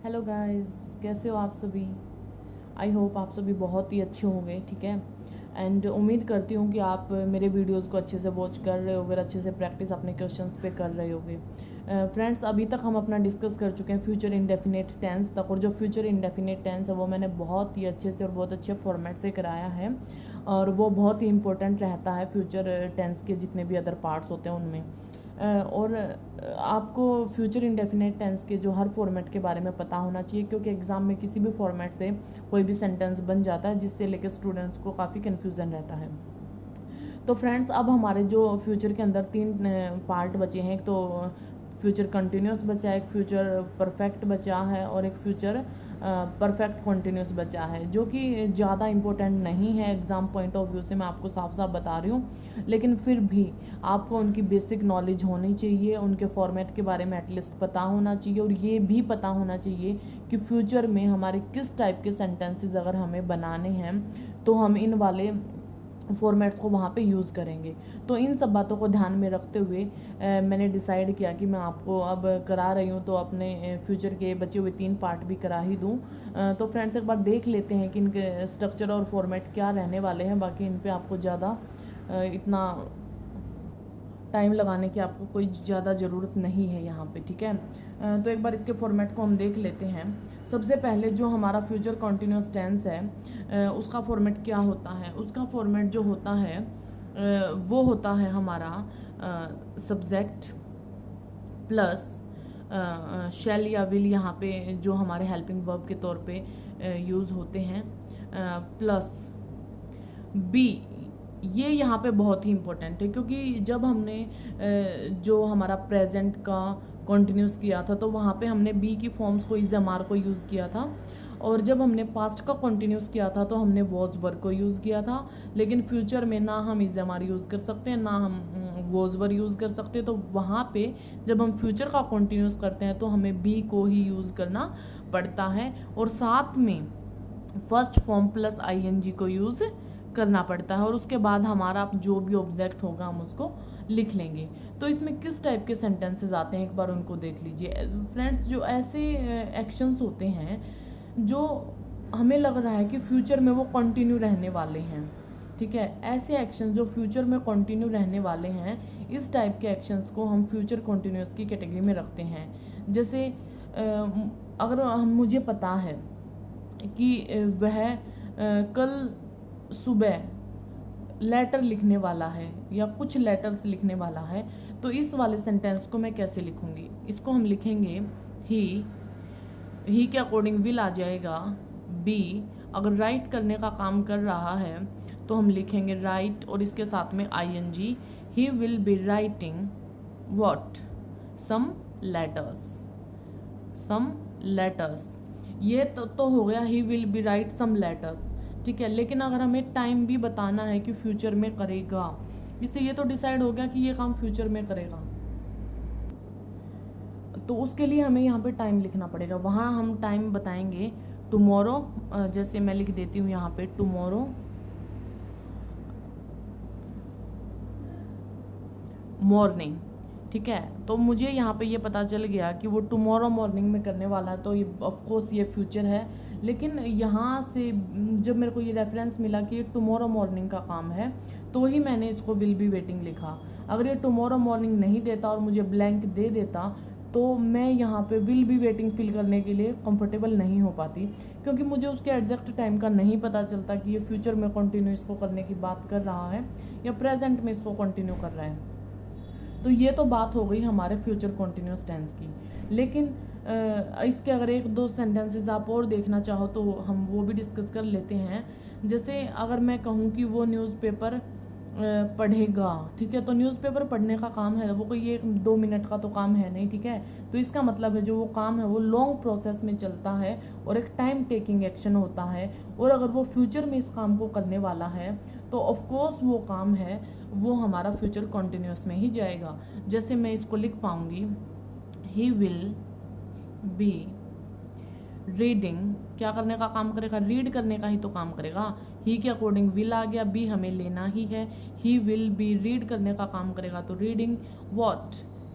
Hello guys, कैसे हो आप सभी। आई होप आप सभी बहुत ही अच्छे होंगे, ठीक है। एंड उम्मीद करती हूँ कि आप मेरे वीडियोस को अच्छे से वॉच कर रहे होगे, अच्छे से प्रैक्टिस अपने क्वेश्चंस पे कर रहे होगे। फ्रेंड्स, अभी तक हम अपना डिस्कस कर चुके हैं फ्यूचर इंडेफिनिट टेंस तक, और जो फ्यूचर इंडेफिनिट टेंस है वो मैंने बहुत ही अच्छे से और बहुत अच्छे फॉर्मेट से कराया है, और वो बहुत ही इंपॉर्टेंट रहता है फ्यूचर टेंस के जितने भी अदर पार्ट्स होते हैं उनमें। और आपको फ्यूचर इंडेफिनिट टेंस के जो हर फॉर्मेट के बारे में पता होना चाहिए, क्योंकि एग्ज़ाम में किसी भी फॉर्मेट से कोई भी सेंटेंस बन जाता है, जिससे लेकर स्टूडेंट्स को काफ़ी कन्फ्यूज़न रहता है। तो फ्रेंड्स, अब हमारे जो फ्यूचर के अंदर तीन पार्ट बचे हैं। एक तो फ्यूचर कंटिन्यूस बचा है, एक फ्यूचर परफेक्ट बचा है, और एक फ्यूचर परफेक्ट कॉन्टीन्यूस बचा है, जो कि ज़्यादा इम्पोर्टेंट नहीं है एग्ज़ाम पॉइंट ऑफ व्यू से, मैं आपको साफ साफ बता रही हूँ। लेकिन फिर भी आपको उनकी बेसिक नॉलेज होनी चाहिए, उनके फॉर्मेट के बारे में एटलीस्ट पता होना चाहिए, और ये भी पता होना चाहिए कि फ्यूचर में हमारे किस टाइप के सेंटेंसेस अगर हमें बनाने हैं तो हम इन वाले फॉर्मेट्स को वहाँ पे यूज़ करेंगे। तो इन सब बातों को ध्यान में रखते हुए मैंने डिसाइड किया कि मैं आपको अब करा रही हूँ तो अपने फ्यूचर के बचे हुए 3 पार्ट भी करा ही दूँ। तो फ्रेंड्स, एक बार देख लेते हैं कि इनके स्ट्रक्चर और फॉर्मेट क्या रहने वाले हैं। बाकी इन पे आपको ज़्यादा इतना टाइम लगाने की आपको कोई ज़्यादा ज़रूरत नहीं है यहाँ पे, ठीक है। तो एक बार इसके फॉर्मेट को हम देख लेते हैं। सबसे पहले जो हमारा फ्यूचर कॉन्टिन्यूस टेंस है, उसका फॉर्मेट क्या होता है। उसका फॉर्मेट जो होता है वो होता है हमारा सब्जेक्ट प्लस शैल या विल, यहाँ पे जो हमारे हेल्पिंग वर्ब के तौर पे यूज़ होते हैं, प्लस बी। ये यहाँ पे बहुत ही इम्पोर्टेंट है, क्योंकि जब हमने जो हमारा प्रेजेंट का कॉन्टिन्यूस किया था तो वहाँ पे हमने बी की फॉर्म्स को इज एम आर को यूज़ किया था, और जब हमने पास्ट का कॉन्टिन्यूस किया था तो हमने वॉज वर्क को यूज़ किया था। लेकिन फ्यूचर में ना हम इज एम आर यूज़ कर सकते हैं, ना हम वॉज वर्क यूज़ कर सकते हैं। तो वहाँ पे जब हम फ्यूचर का कॉन्टिन्यूस करते हैं तो हमें बी को ही यूज़ करना पड़ता है, और साथ में first form plus I N G को यूज़ करना पड़ता है, और उसके बाद हमारा जो भी ऑब्जेक्ट होगा हम उसको लिख लेंगे। तो इसमें किस टाइप के सेंटेंसेस आते हैं, एक बार उनको देख लीजिए फ्रेंड्स। जो ऐसे एक्शंस होते हैं जो हमें लग रहा है कि फ्यूचर में वो कंटिन्यू रहने वाले हैं, ठीक है। ऐसे एक्शन जो फ्यूचर में कंटिन्यू रहने वाले हैं, इस टाइप के एक्शंस को हम फ्यूचर कंटिन्यूस की कैटेगरी में रखते हैं। जैसे अगर मुझे पता है कि वह कल सुबह लेटर लिखने वाला है या कुछ लेटर्स लिखने वाला है, तो इस वाले सेंटेंस को मैं कैसे लिखूंगी। इसको हम लिखेंगे ही के अकॉर्डिंग विल आ जाएगा बी। अगर राइट करने का काम कर रहा है तो हम लिखेंगे राइट, और इसके साथ में I N G. He will be writing what, some letters. ये तो हो गया he will be right some letters, ठीक है। लेकिन अगर हमें टाइम भी बताना है कि फ्यूचर में करेगा, इससे ये तो डिसाइड हो गया कि ये काम फ्यूचर में करेगा, तो उसके लिए हमें यहाँ पे टाइम लिखना पड़ेगा। वहाँ हम टाइम बताएंगे टुमारो, जैसे मैं लिख देती हूँ यहाँ पे टुमारो मॉर्निंग, ठीक है। तो मुझे यहाँ पे ये पता चल गया कि वो टुमारो मॉर्निंग में करने वाला है, तो ये ऑफकोर्स ये फ्यूचर है। लेकिन यहाँ से जब मेरे को ये रेफरेंस मिला कि ये टुमारो मॉर्निंग का काम है, तो ही मैंने इसको विल बी वेटिंग लिखा। अगर ये टुमारो मॉर्निंग नहीं देता और मुझे ब्लैंक दे देता, तो मैं यहाँ पे विल बी वेटिंग फिल करने के लिए कंफर्टेबल नहीं हो पाती, क्योंकि मुझे उसके एग्जैक्ट टाइम का नहीं पता चलता कि ये फ्यूचर में कंटिन्यू इसको करने की बात कर रहा है या प्रेजेंट में इसको कंटिन्यू कर रहा है। तो ये तो बात हो गई हमारे फ्यूचर कॉन्टिन्यूस टेंस की। लेकिन इसके अगर एक दो सेंटेंसेस आप और देखना चाहो तो हम वो भी डिस्कस कर लेते हैं। जैसे अगर मैं कहूँ कि वो न्यूज़पेपर पढ़ेगा, ठीक है। तो न्यूज़पेपर पढ़ने का काम है, वो कोई 1-2 मिनट का तो काम है नहीं, ठीक है। तो इसका मतलब है जो वो काम है वो लॉन्ग प्रोसेस में चलता है और एक टाइम टेकिंग एक्शन होता है, और अगर वो फ्यूचर में इस काम को करने वाला है तो ऑफकोर्स वो काम है वो हमारा फ्यूचर कॉन्टिन्यूस में ही जाएगा। जैसे मैं इसको लिख पाऊंगी, ही विल बी रीडिंग, क्या करने का काम करेगा, रीड करने का ही तो काम करेगा। ही के अकॉर्डिंग विल आ गया, बी हमें लेना ही है। ही विल बी रीड करने का काम करेगा, तो रीडिंग व्हाट,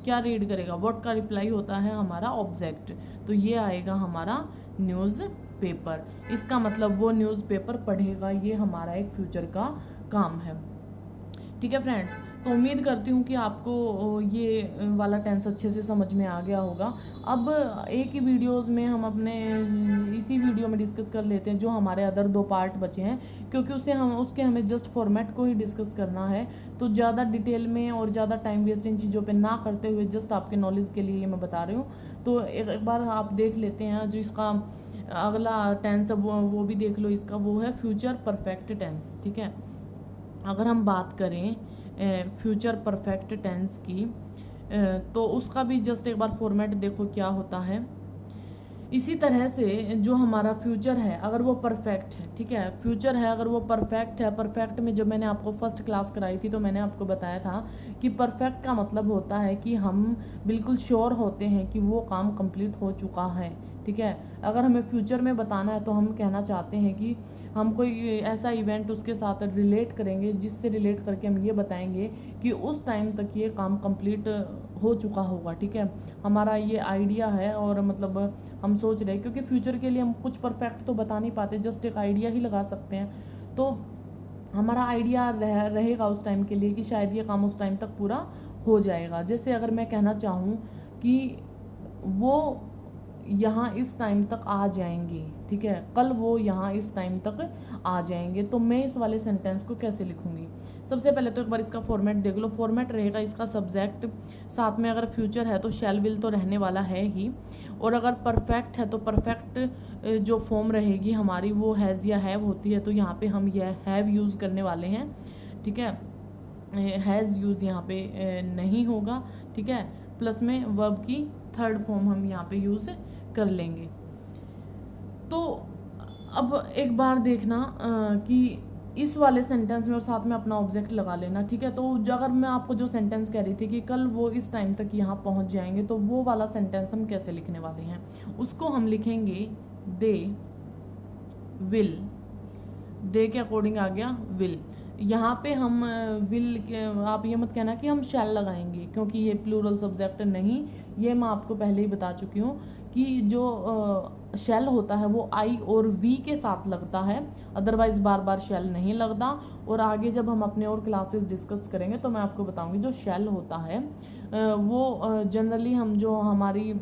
क्या रीड करेगा, व्हाट का रिप्लाई होता है हमारा ऑब्जेक्ट, तो ये आएगा हमारा न्यूज़ पेपर। इसका मतलब वो न्यूज़ पेपर पढ़ेगा, ये हमारा एक फ्यूचर का काम है। ठीक है फ्रेंड्स, तो उम्मीद करती हूँ कि आपको ये वाला टेंस अच्छे से समझ में आ गया होगा। अब एक ही वीडियोस में हम अपने इसी वीडियो में डिस्कस कर लेते हैं जो हमारे अदर 2 पार्ट बचे हैं, क्योंकि उसके हमें जस्ट फॉर्मेट को ही डिस्कस करना है। तो ज़्यादा डिटेल में और ज़्यादा टाइम वेस्ट इन चीज़ों पे ना करते हुए जस्ट आपके नॉलेज के लिए ये मैं बता रही हूँ। तो एक बार आप देख लेते हैं जो इसका अगला टेंस है वो भी देख लो। इसका वो है फ्यूचर परफेक्ट टेंस। ठीक है, अगर हम बात करें फ्यूचर परफेक्ट टेंस की, तो उसका भी जस्ट एक बार फॉर्मेट देखो क्या होता है। इसी तरह से जो हमारा फ्यूचर है अगर वो परफेक्ट है, ठीक है, फ्यूचर है अगर वो परफेक्ट है, परफेक्ट में जब मैंने आपको फर्स्ट क्लास कराई थी तो मैंने आपको बताया था कि परफेक्ट का मतलब होता है कि हम बिल्कुल श्योर होते हैं कि वो काम कंप्लीट हो चुका है। ठीक है, अगर हमें फ्यूचर में बताना है तो हम कहना चाहते हैं कि हम कोई ऐसा इवेंट उसके साथ रिलेट करेंगे जिससे रिलेट करके हम ये बताएंगे कि उस टाइम तक ये काम कंप्लीट हो चुका होगा। ठीक है, हमारा ये आइडिया है और मतलब हम सोच रहे हैं, क्योंकि फ्यूचर के लिए हम कुछ परफेक्ट तो बता नहीं पाते, जस्ट एक आइडिया ही लगा सकते हैं। तो हमारा आइडिया रहेगा उस टाइम के लिए कि शायद ये काम उस टाइम तक पूरा हो जाएगा। जैसे अगर मैं कहना चाहूँ कि वो यहाँ इस टाइम तक आ जाएंगे, ठीक है, कल वो यहाँ इस टाइम तक आ जाएंगे, तो मैं इस वाले सेंटेंस को कैसे लिखूंगी? सबसे पहले तो एक बार इसका फॉर्मेट देख लो। फॉर्मेट रहेगा इसका सब्जेक्ट, साथ में अगर फ्यूचर है तो शैल विल तो रहने वाला है ही, और अगर परफेक्ट है तो परफेक्ट जो फॉर्म रहेगी हमारी वो हैज़ या हैव होती है, तो यहाँ पे हम यह हैव यूज़ करने वाले हैं। ठीक है, हैज़ यूज़ यहाँ पे नहीं होगा। ठीक है, प्लस में वर्ब की थर्ड फॉर्म हम यहाँ पे यूज़ कर लेंगे। तो अब एक बार देखना कि इस वाले सेंटेंस में और साथ में अपना ऑब्जेक्ट लगा लेना। ठीक है, तो अगर मैं आपको जो सेंटेंस कह रही थी कि कल वो इस टाइम तक यहाँ पहुँच जाएंगे, तो वो वाला सेंटेंस हम कैसे लिखने वाले हैं? उसको हम लिखेंगे दे विल। दे के अकॉर्डिंग आ गया विल। यहाँ पे हम विल आप ये मत कहना कि हम शैल लगाएंगे, क्योंकि ये प्लूरल सब्जेक्ट नहीं, ये मैं आपको पहले ही बता चुकी हूँ कि जो शैल होता है वो आई और वी के साथ लगता है, अदरवाइज बार बार शैल नहीं लगता। और आगे जब हम अपने और क्लासेस डिस्कस करेंगे तो मैं आपको बताऊंगी जो शैल होता है वो जनरली हम जो हमारी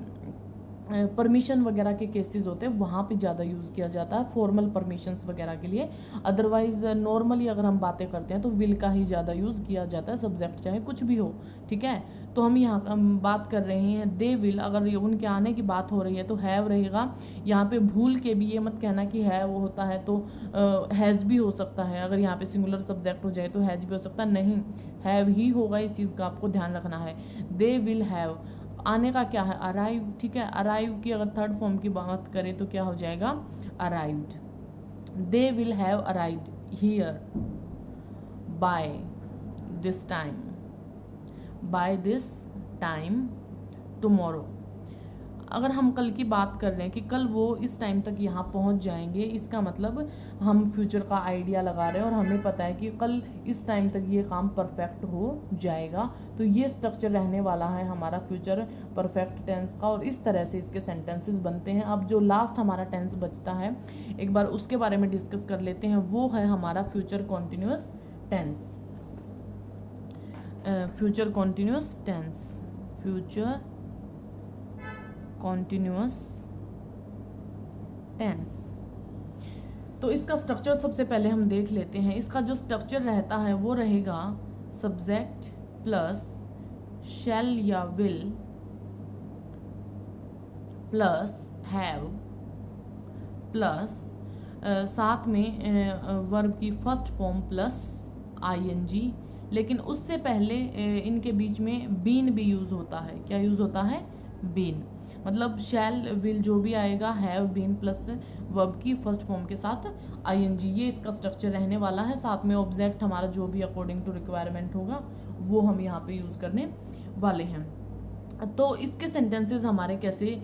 परमिशन वगैरह के केसेस होते हैं वहाँ पे ज़्यादा यूज़ किया जाता है, फॉर्मल परमिशंस वगैरह के लिए। अदरवाइज नॉर्मली अगर हम बातें करते हैं तो विल का ही ज़्यादा यूज़ किया जाता है, सब्जेक्ट चाहे कुछ भी हो। ठीक है, तो हम यहाँ बात कर रहे हैं दे विल, अगर उनके आने की बात हो रही है तो हैव रहेगा। यहाँ पे भूल के भी ये मत कहना कि है वो होता है तो हैज़ भी हो सकता है, अगर यहाँ पे सिंगुलर सब्जेक्ट हो जाए तो हैज़ भी हो सकता है, नहीं हैव ही होगा। इस चीज़ का आपको ध्यान रखना है। दे विल हैव, आने का क्या है? अराइव। ठीक है, अराइव की अगर थर्ड फॉर्म की बात करें तो क्या हो जाएगा? Arrived. They will have arrived here by this time, by this time tomorrow. अगर हम कल की बात कर रहे हैं कि कल वो इस टाइम तक यहाँ पहुँच जाएंगे, इसका मतलब हम फ्यूचर का आइडिया लगा रहे हैं और हमें पता है कि कल इस टाइम तक ये काम परफेक्ट हो जाएगा। तो ये स्ट्रक्चर रहने वाला है हमारा फ्यूचर परफेक्ट टेंस का, और इस तरह से इसके सेंटेंसेस बनते हैं। अब जो लास्ट हमारा टेंस बचता है एक बार उसके बारे में डिस्कस कर लेते हैं, वो है हमारा future continuous tense. Future continuous tense, future continuous tense. तो इसका स्ट्रक्चर सबसे पहले हम देख लेते हैं। इसका जो स्ट्रक्चर रहता है वो रहेगा सब्जेक्ट प्लस शैल या विल प्लस हैव प्लस साथ में वर्ब की फर्स्ट फॉर्म प्लस आईएनजी, लेकिन उससे पहले इनके बीच में बीन भी यूज़ होता है। क्या यूज़ होता है? बीन। मतलब शैल विल जो भी आएगा हैव बीन प्लस वर्ब की फर्स्ट फॉर्म के साथ आईएनजी, ये इसका स्ट्रक्चर रहने वाला है। साथ में ऑब्जेक्ट हमारा जो भी अकॉर्डिंग टू रिक्वायरमेंट होगा वो हम यहाँ पे यूज़ करने वाले हैं। तो इसके सेंटेंसेस हमारे कैसे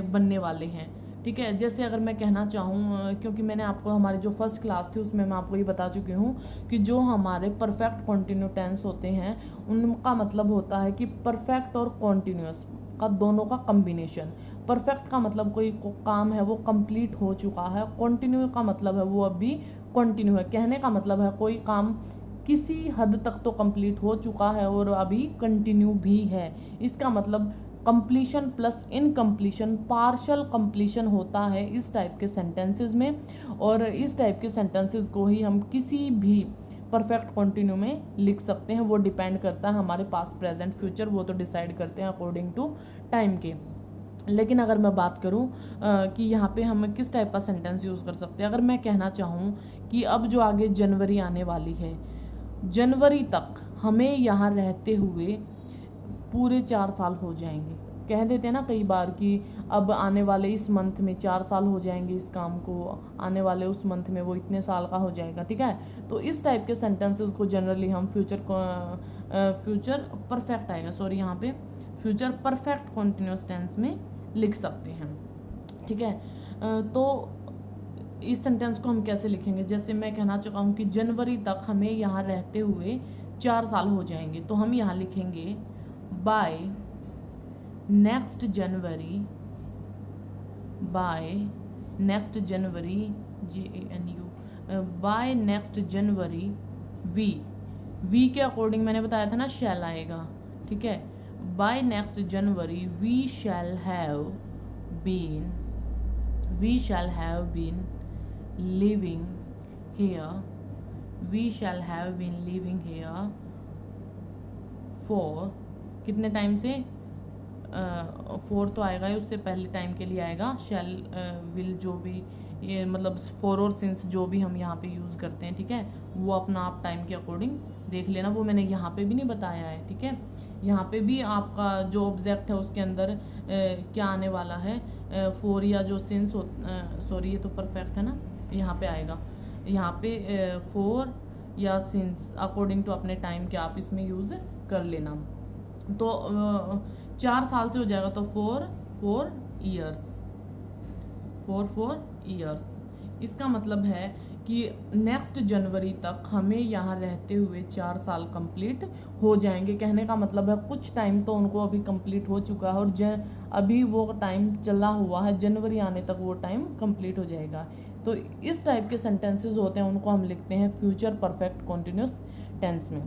बनने वाले हैं? ठीक है। जैसे अगर मैं कहना चाहूँ, क्योंकि मैंने आपको हमारी जो फर्स्ट क्लास थी उसमें मैं आपको ये बता चुकी हूँ कि जो हमारे परफेक्ट कॉन्टिन्यू टेंस होते हैं उनका मतलब होता है कि परफेक्ट और कॉन्टिन्यूस का दोनों का कम्बिनेशन। परफेक्ट का मतलब कोई काम है वो कंप्लीट हो चुका है, कॉन्टिन्यू का मतलब है वो अभी कॉन्टिन्यू है। कहने का मतलब है कोई काम किसी हद तक तो कंप्लीट हो चुका है और अभी कंटिन्यू भी है। इसका मतलब completion plus incompletion, partial completion होता है इस टाइप के सेंटेंसेस में। और इस टाइप के सेंटेंसेस को ही हम किसी भी परफेक्ट कंटिन्यू में लिख सकते हैं। वो डिपेंड करता है हमारे पास्ट प्रेजेंट फ्यूचर, वो तो डिसाइड करते हैं अकॉर्डिंग टू टाइम के। लेकिन अगर मैं बात करूं कि यहाँ पे हम किस टाइप का सेंटेंस यूज़ कर सकते हैं, अगर मैं कहना चाहूँ कि अब जो आगे जनवरी आने वाली है, जनवरी तक हमें यहाँ रहते हुए पूरे 4 साल हो जाएंगे। कह देते हैं ना कई बार कि अब आने वाले इस मंथ में 4 साल हो जाएंगे इस काम को, आने वाले उस मंथ में वो इतने साल का हो जाएगा। ठीक है, तो इस टाइप के सेंटेंसेस को जनरली हम फ्यूचर परफेक्ट आएगा, सॉरी यहाँ पे फ्यूचर परफेक्ट कॉन्टिन्यूस टेंस में लिख सकते हैं। ठीक है, तो इस सेंटेंस को हम कैसे लिखेंगे, जैसे मैं कहना चाहता हूँ कि जनवरी तक हमें यहाँ रहते हुए 4 साल हो जाएंगे, तो हम यहाँ लिखेंगे by next January, by next January JANU, by next January we के अकॉर्डिंग मैंने बताया था ना शैल आएगा। ठीक है, by next January we shall have been living here, we shall have been living here for कितने टाइम से, फोर तो आएगा ही, उससे पहले टाइम के लिए आएगा शैल विल, जो भी ये मतलब फॉर और सिंस जो भी हम यहाँ पे यूज़ करते हैं। ठीक है, वो अपना आप टाइम के अकॉर्डिंग देख लेना, वो मैंने यहाँ पे भी नहीं बताया है। ठीक है, यहाँ पे भी आपका जो ऑब्जेक्ट है उसके अंदर क्या आने वाला है, फोर या जो सिंस हो, सॉरी ये तो परफेक्ट है ना, यहाँ पे आएगा, यहाँ पे फोर या सिंस अकॉर्डिंग टू अपने टाइम के आप इसमें यूज़ कर लेना। तो 4 साल से हो जाएगा तो 4 ईयर्स। इसका मतलब है कि नेक्स्ट जनवरी तक हमें यहाँ रहते हुए 4 साल कंप्लीट हो जाएंगे। कहने का मतलब है कुछ टाइम तो उनको अभी कंप्लीट हो चुका है और अभी वो टाइम चला हुआ है, जनवरी आने तक वो टाइम कंप्लीट हो जाएगा। तो इस टाइप के सेंटेंसेस होते हैं उनको हम लिखते हैं फ्यूचर परफेक्ट कॉन्टिन्यूस टेंस में।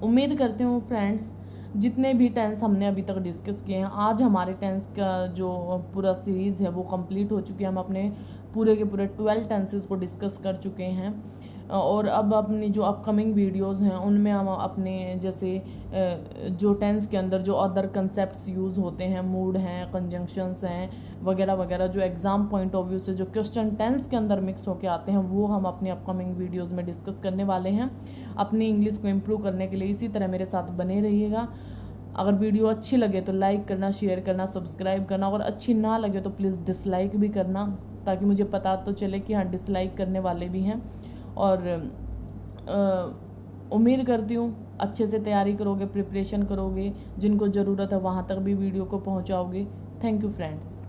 उम्मीद करती हूँ फ्रेंड्स जितने भी टेंस हमने अभी तक डिस्कस किए हैं, आज हमारे टेंस का जो पूरा सीरीज़ है वो कंप्लीट हो चुकी है। हम अपने पूरे के पूरे 12 टेंसेस को डिस्कस कर चुके हैं और अब अपनी जो अपकमिंग वीडियोस हैं उनमें हम अपने जैसे जो टेंस के अंदर जो अदर कंसेप्ट्स यूज़ होते हैं, मूड हैं, कंजंक्शंस हैं वगैरह वगैरह, जो एग्ज़ाम पॉइंट ऑफ व्यू से जो क्वेश्चन टेंस के अंदर मिक्स होके आते हैं वो हम अपनी अपकमिंग वीडियोस में डिस्कस करने वाले हैं। अपनी इंग्लिश को इम्प्रूव करने के लिए इसी तरह मेरे साथ बने रहिएगा। अगर वीडियो अच्छी लगे तो लाइक करना, शेयर करना, सब्सक्राइब करना, और अच्छी ना लगे तो प्लीज़ डिसलाइक भी करना, ताकि मुझे पता तो चले कि हाँ डिसलाइक करने वाले भी हैं। और उम्मीद करती हूँ अच्छे से तैयारी करोगे, प्रिपरेशन करोगे, जिनको ज़रूरत है वहाँ तक भी वीडियो को पहुँचाओगे। Thank you friends.